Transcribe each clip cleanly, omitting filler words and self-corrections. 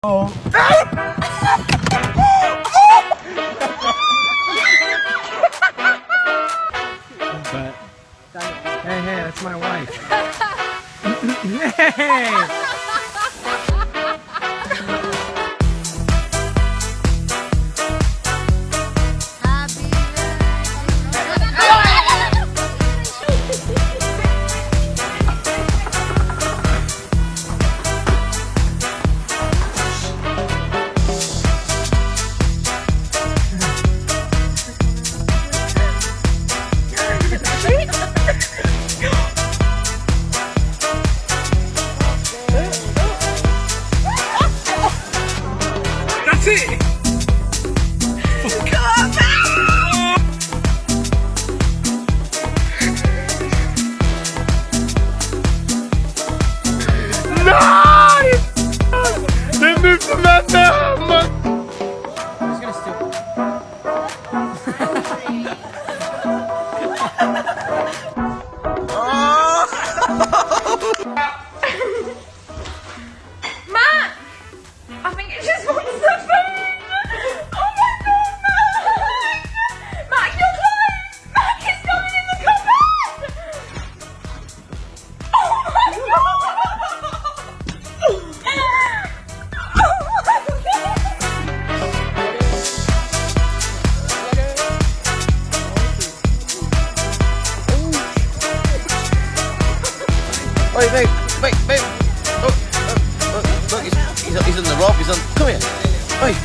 Oh. But, hey, that's my wife. Hey! That's it! Nice! They moved from that now, man! I'm just gonna steal. Matt! I think it just wants the food! Oh my god, Matt! Matt, you're close! Matt is going in the cupboard! Oh my god! Oh my god! Wait, babe. Look, he's on the rope. He's on. Come here. Wait.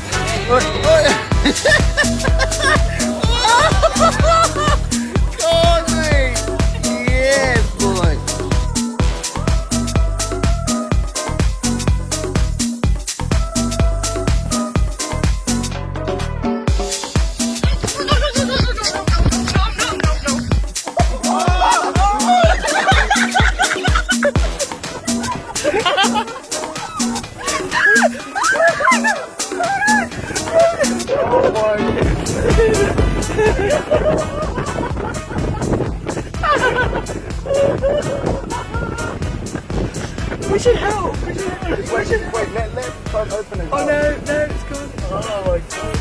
God, mate. Yes, boy. We should help! Wait, let him open it. Oh no, it's gone. Oh my god.